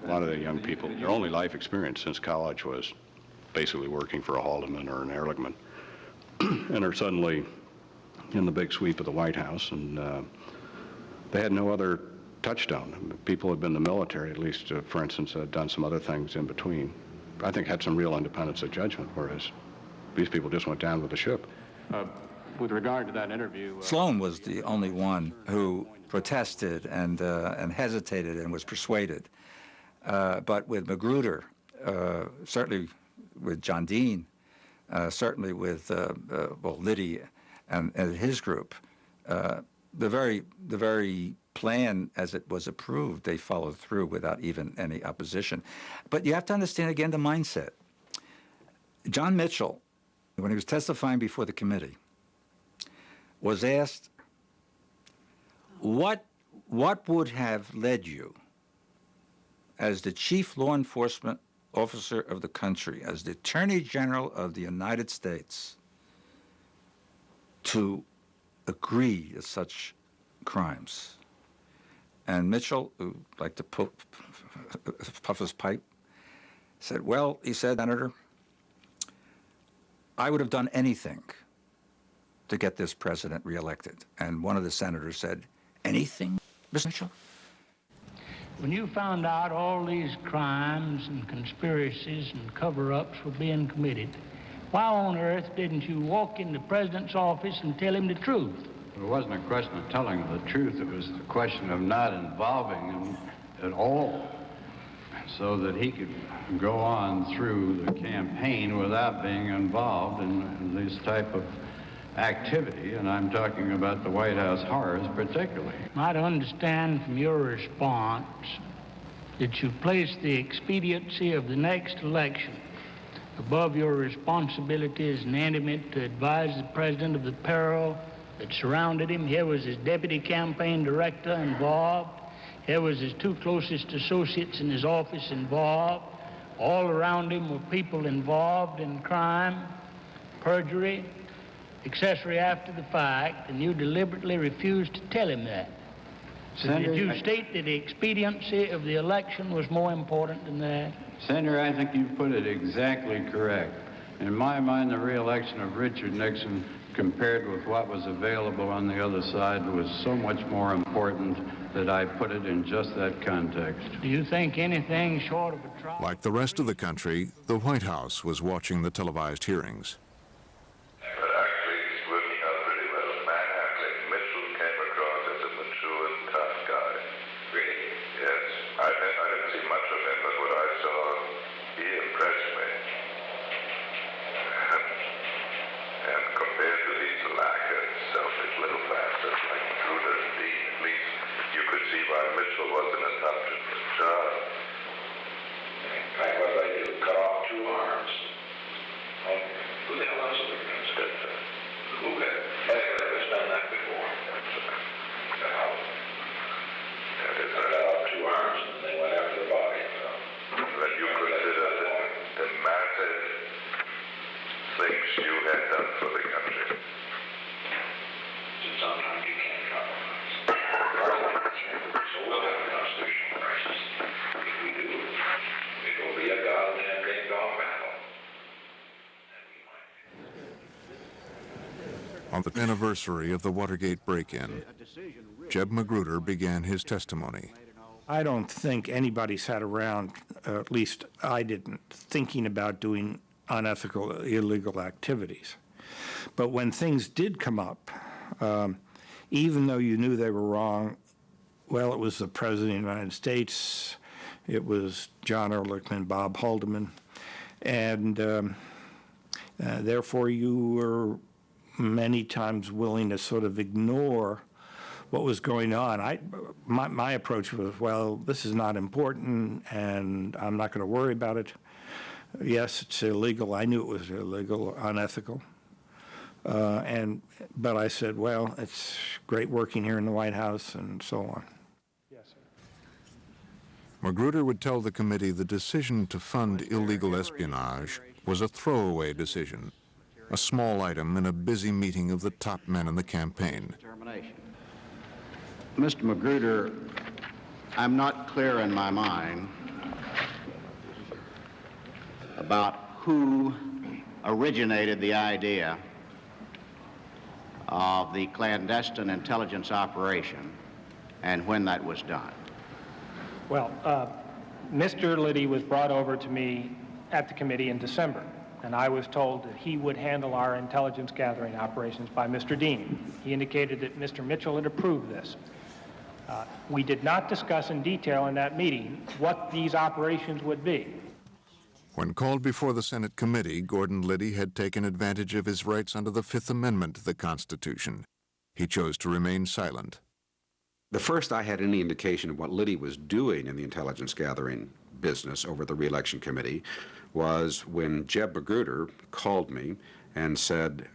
A lot of the young people, their only life experience since college was basically working for a Haldeman or an Ehrlichman, and are suddenly in the big sweep of the White House, and they had no other touchstone. People had been in the military, at least, for instance, had done some other things in between. I think had some real independence of judgment, whereas these people just went down with the ship. With regard to that interview... Sloan was the only one who protested and hesitated and was persuaded. But with Magruder, certainly with John Dean, certainly with Liddy and his group, the very plan as it was approved, they followed through without even any opposition. But you have to understand again the mindset. John Mitchell, when he was testifying before the committee, was asked, what would have led you as the chief law enforcement officer of the country, as the Attorney General of the United States, to agree to such crimes? And Mitchell, who liked to puff his pipe, said, well, he said, Senator, I would have done anything to get this president reelected. And one of the senators said, anything, Mr. Mitchell? When you found out all these crimes and conspiracies and cover-ups were being committed, why on earth didn't you walk in the president's office and tell him the truth? It wasn't a question of telling him the truth. It was the question of not involving him at all, so that he could go on through the campaign without being involved in this type of activity, and I'm talking about the White House horrors particularly. I'd understand from your response that you place the expediency of the next election above your responsibility as an intimate to advise the president of the peril that surrounded him. Here was his deputy campaign director involved. Here was his two closest associates in his office involved. All around him were people involved in crime, perjury, accessory after the fact, and you deliberately refused to tell him that. So did you state that the expediency of the election was more important than that? Senator, I think you put it exactly correct. In my mind, the re-election of Richard Nixon, compared with what was available on the other side, was so much more important that I put it in just that context. Do you think anything short of a trial? Like the rest of the country, the White House was watching the televised hearings. On the anniversary of the Watergate break-in, Jeb Magruder began his testimony. I don't think anybody sat around, at least I didn't, thinking about doing unethical, illegal activities. But when things did come up, even though you knew they were wrong, well, it was the President of the United States, it was John Ehrlichman, Bob Haldeman, and therefore you were many times willing to sort of ignore what was going on. My approach was, well, this is not important, and I'm not going to worry about it. Yes, it's illegal. I knew it was illegal, unethical. But I said, well, it's great working here in the White House, and so on. Yes, sir. Magruder would tell the committee the decision to fund illegal espionage was a throwaway decision, a small item in a busy meeting of the top men in the campaign. Mr. Magruder, I'm not clear in my mind about who originated the idea of the clandestine intelligence operation and when that was done? Well, Mr. Liddy was brought over to me at the committee in December, and I was told that he would handle our intelligence gathering operations by Mr. Dean. He indicated that Mr. Mitchell had approved this. We did not discuss in detail in that meeting what these operations would be. When called before the Senate committee, Gordon Liddy had taken advantage of his rights under the Fifth Amendment to the Constitution. He chose to remain silent. The first I had any indication of what Liddy was doing in the intelligence gathering business over the re-election committee was when Jeb Magruder called me and said,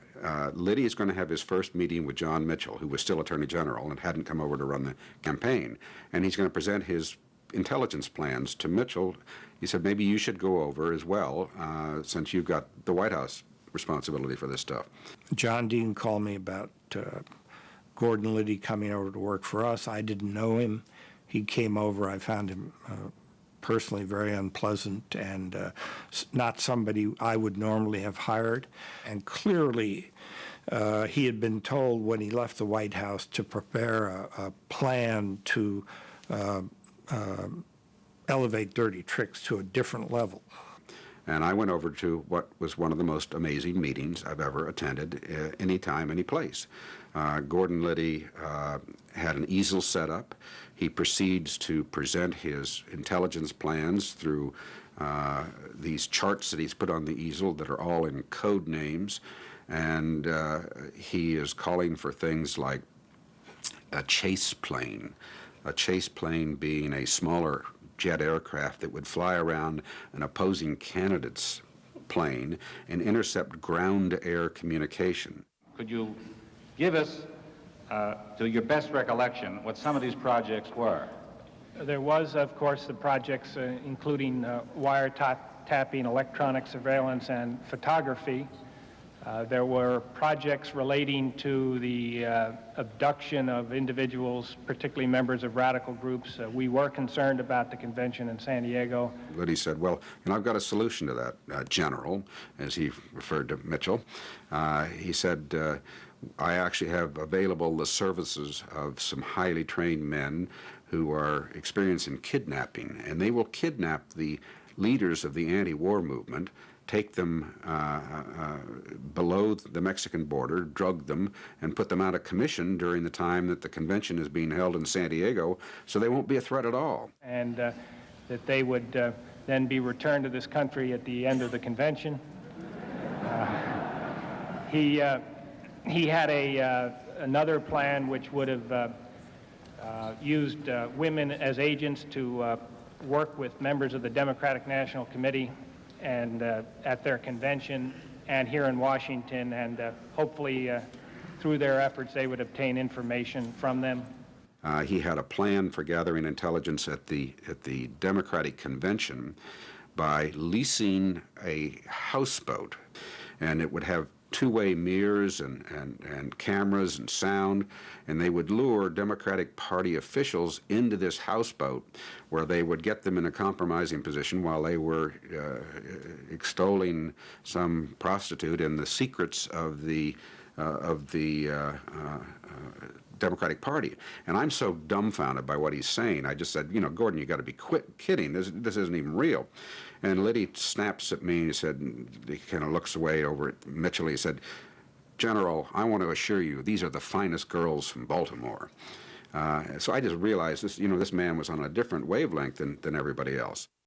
Liddy is going to have his first meeting with John Mitchell, who was still Attorney General and hadn't come over to run the campaign, and he's going to present his intelligence plans to Mitchell. He said, maybe you should go over as well, since you've got the White House responsibility for this stuff. John Dean called me about Gordon Liddy coming over to work for us. I didn't know him. He came over. I found him personally very unpleasant and not somebody I would normally have hired. And clearly, he had been told when he left the White House to prepare a plan to elevate dirty tricks to a different level. And I went over to what was one of the most amazing meetings I've ever attended, any time, any place. Gordon Liddy had an easel set up. He proceeds to present his intelligence plans through these charts that he's put on the easel that are all in code names. And he is calling for things like a chase plane being a smaller jet aircraft that would fly around an opposing candidate's plane and intercept ground-air communication. Could you give us, to your best recollection, what some of these projects were? There was, of course, the projects including wiretapping, electronic surveillance, and photography. There were projects relating to the abduction of individuals, particularly members of radical groups. We were concerned about the convention in San Diego. Liddy said, well, I've got a solution to that, General, as he referred to Mitchell. He said, I actually have available the services of some highly trained men who are experienced in kidnapping, and they will kidnap the leaders of the anti-war movement, take them below the Mexican border, drug them, and put them out of commission during the time that the convention is being held in San Diego, so they won't be a threat at all. And that they would then be returned to this country at the end of the convention. He had another plan which would have used women as agents to work with members of the Democratic National Committee and at their convention and here in Washington, and hopefully through their efforts they would obtain information from them. He had a plan for gathering intelligence at the Democratic Convention by leasing a houseboat, and it would have two-way mirrors and cameras and sound, and they would lure Democratic Party officials into this houseboat where they would get them in a compromising position while they were extolling some prostitute in the secrets of the Democratic Party. And I'm so dumbfounded by what he's saying. I just said, Gordon, you got to be kidding. This isn't even real. And Liddy snaps at me and he said, he kind of looks away over at Mitchell. He said, General, I want to assure you, these are the finest girls from Baltimore. So I just realized this, this man was on a different wavelength than everybody else.